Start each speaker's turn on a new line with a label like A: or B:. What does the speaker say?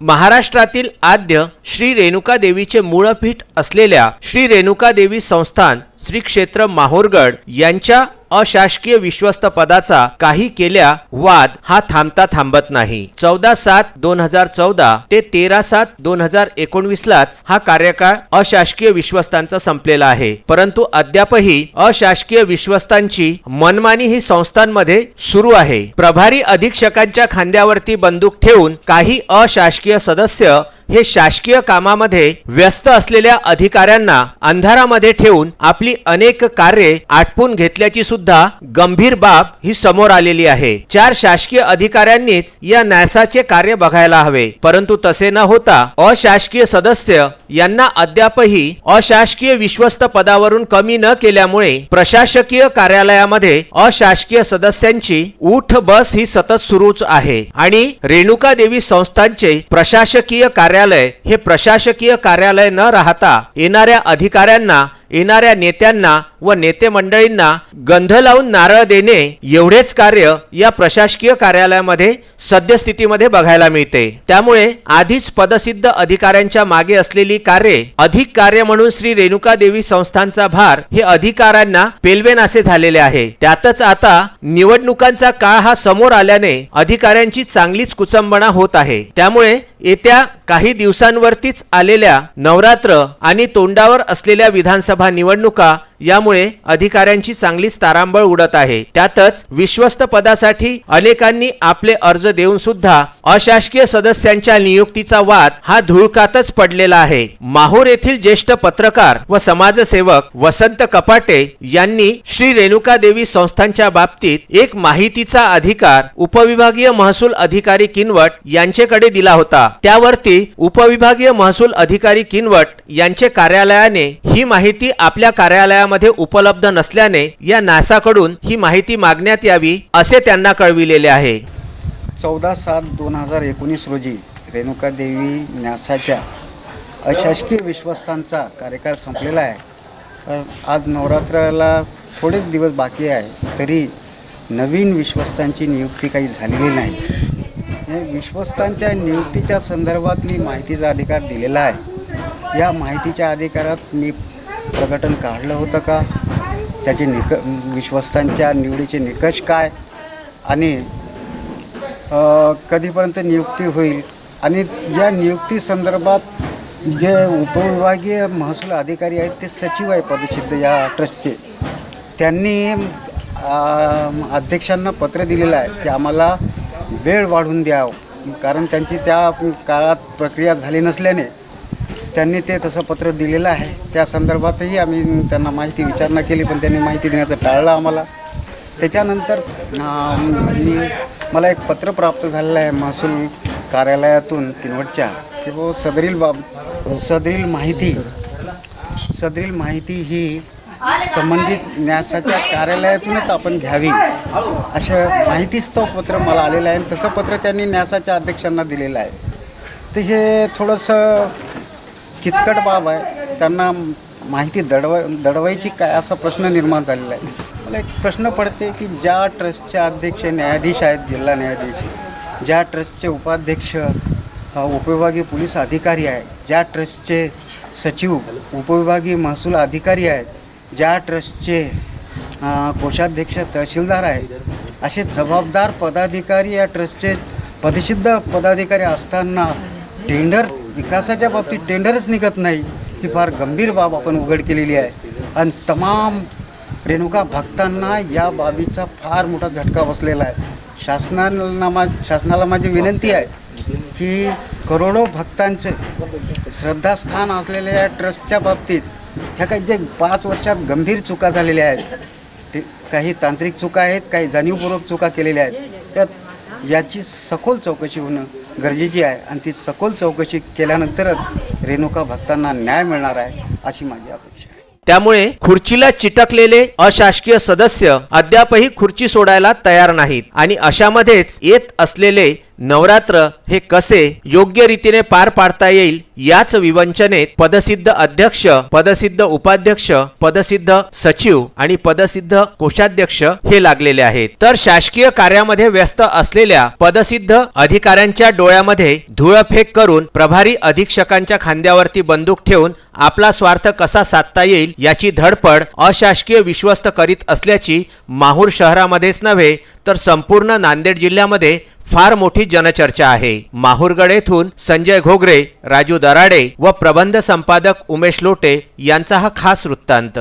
A: महाराष्ट्रातील आद्य श्री रेणुका देवीचे मूळपीठ असलेल्या श्री रेणुका देवी संस्थान श्री क्षेत्र माहूरगड यांच्या अशासकीय विश्वस्त पदाचा काही केल्या वाद हा थांबता थांबत नाही। 14/7/2014 ते 13/7/2019 लाच हा कार्यकाळ अशासकीय विश्वस्तांचा संपलेला आहे, परंतु अद्यापही अशासकीय विश्वस्तांची मनमानी ही संस्थांमध्ये सुरू आहे। प्रभारी अधीक्षकांच्या खांद्यावरती बंदूक ठेवून काही अशासकीय सदस्य हे शासकीय कामामध्ये व्यस्त असलेल्या अधिकाऱ्यांना अंधारामध्ये ठेवून आपली अनेक कार्ये आटपून घेतल्याची सुद्धा गंभीर बाब ही समोर आलेली आहे। 4 शासकीय अधिकाऱ्यांनीच या न्यासाचे कार्य बघायला हवे, परंतु तसे न होता अशासकीय सदस्य यांना अद्यापही अशासकीय विश्वस्त पदावरून कमी न केल्यामुळे प्रशासकीय कार्यालयामध्ये अशासकीय सदस्यांची उठ बस ही सतत सुरूच आहे आणि रेणुका देवी संस्थांचे प्रशासकीय कार्यालय हे प्रशासकीय कार्यालय न राहता येणाऱ्या अधिकाऱ्यांना, येणाऱ्या नेत्यांना व नेते मंडळींना गंध लावून नारळ देणे एवढेच कार्य या प्रशासकीय कार्यालयामध्ये सद्यस्थितीमध्ये बघायला मिळते। त्यामुळे आधीच पदसिद्ध अधिकाऱ्यांच्या मागे असलेली कार्ये अधिक कार्य म्हणून श्री रेणुका देवी संस्थांचा भार हे अधिकाऱ्यांना पेलवेनासे झालेले आहे। त्यातच आता निवडणुकांचा काळ हा समोर आल्याने अधिकाऱ्यांची चांगलीच कुचंबणा होत आहे। त्यामुळे येत्या काही दिवसांवरतीच आलेल्या नवरात्र आणि तोंडावर असलेल्या विधानसभा निवडणुका यामुळे अधिकाऱ्यांची चांगलीच तारांबळ उडत आहे। त्यातच विश्वस्त पदासाठी अनेकांनी आपले अर्ज देऊन सुद्धा अशासकीय सदस्यांच्या नियुक्तीचा वाद हा धुळकातच पडलेला आहे। माहूर येथील ज्येष्ठ पत्रकार व समाजसेवक वसंत कपाटे यांनी श्री रेणुका देवी संस्थांच्या बाबतीत एक माहितीचा अधिकार उपविभागीय महसूल अधिकारी किनवट यांच्याकडे दिला होता। त्यावरती उपविभागीय महसूल अधिकारी किनवट यांचे कार्यालयाने ही माहिती आपल्या कार्यालयामध्ये उपलब्ध नसल्याने या नासाकडून ही माहिती मागण्यात यावी असे त्यांना कळविलेले आहे।
B: 14/7/2019 रोजी रेणुका देवी न्यासाच्या अशासकीय विश्वस्तांचा कार्यकाळ संपलेला आहे। आज नवरात्राला थोडेच दिवस बाकी आहे, तरी नवीन विश्वस्तांची नियुक्ती काही झालेली नाही। विश्वस्तांच्या नियुक्तीच्या संदर्भातली माहितीचा अधिकार दिलेला आहे। या माहितीच्या अधिकारात मी प्रकटन काढलं होतं का, त्याचे विश्वस्तांच्या निवडीचे निकष काय आणि कधीपर्यंत नियुक्ती होईल आणि या नियुक्ती संदर्भात जे उपविभागीय महसूल अधिकारी आहेत ते सचिव आहे पदसिद्ध या ट्रस्टचे, त्यांनी अध्यक्षांना पत्र दिलेलं आहे की आम्हाला वेळ वाढवून द्यावं, कारण त्यांची त्या काळात प्रक्रिया झाली नसल्याने त्यांनी ते तसं पत्र दिलेलं आहे। त्या संदर्भातही आम्ही त्यांना माहिती विचारणा केली, पण त्यांनी माहिती देण्याचं टाळलं आम्हाला। त्याच्यानंतर मला एक पत्र प्राप्त झालेलं आहे महसूल कार्यालयातून किनवटच्या की वो सदरील माहिती ही संबंधित न्यासाच्या कार्यालयातूनच आपण घ्यावी अशा माहितीस्तव पत्र मला आलेलं आहे। तसं पत्र त्यांनी न्यासाच्या अध्यक्षांना दिलेलं आहे। तर हे थोडंसं किचकट बाब आहे, त्यांना माहिती दडवायची काय असा प्रश्न निर्माण झालेला आहे। मला एक प्रश्न पडते की ज्या ट्रस्टचे अध्यक्ष न्यायाधीश आहेत, जिल्हा न्यायाधीश, ज्या ट्रस्टचे उपाध्यक्ष उपविभागीय पोलीस अधिकारी आहेत, ज्या ट्रस्टचे सचिव उपविभागीय महसूल अधिकारी आहेत, ज्या ट्रस्टचे कोषाध्यक्ष तहसीलदार आहेत, असे जबाबदार पदाधिकारी या ट्रस्टचे पदसिद्ध पदाधिकारी असताना टेंडर विकासाच्या बाबतीत टेंडरच निघत नाही, ही फार गंभीर बाब आपण उघड केलेली आहे आणि तमाम रेणुका भक्तांना या बाबीचा फार मोठा झटका बसलेला आहे। शासनाला माझी विनंती आहे की करोडो भक्तांचे श्रद्धास्थान असलेल्या या ट्रस्टच्या बाबतीत ह्या काही जे 5 वर्षात गंभीर चुका झालेल्या आहेत, ते काही तांत्रिक चुका आहेत, काही जाणीवपूर्वक चुका केलेल्या आहेत, त्यात याची सखोल चौकशी होणं गरजेची आहे आणि ती सखोल चौकशी केल्यानंतरच रेणुका भक्तांना न्याय मिळणार आहे अशी माझी अपेक्षा आहे।
A: त्यामुळे खुर्चीला चिटकलेले अशासकीय सदस्य अद्यापही खुर्ची सोडायला तयार नाहीत आणि अशामध्येच येत असलेले नवरात्र हे कसे योग्य रीतीने पार पाडता येईल याच विवंचनेत पदसिद्ध अध्यक्ष, पदसिद्ध उपाध्यक्ष, पदसिद्ध सचिव आणि पदसिद्ध कोषाध्यक्ष हे लागलेले आहेत. तर शासकीय कार्यामध्ये व्यस्त असलेल्या पदसिद्ध अधिकाऱ्यांच्या डोळ्यामध्ये धुळफेक करून प्रभारी अधीक्षकांच्या खांद्यावरती बंदूक ठेवून आपला स्वार्थ कसा साधता येईल याची धडपड अशासकीय विश्वस्त करीत असल्याची माहूर शहरामध्येच नव्हे तर संपूर्ण नांदेड जिल्ह्यामध्ये फार मोठी जनचर्चा आहे. माहूरगड येथून संजय घोगरे, राजू दराडे व प्रबंध संपादक उमेश लोटे यांचा हा खास वृत्तांत.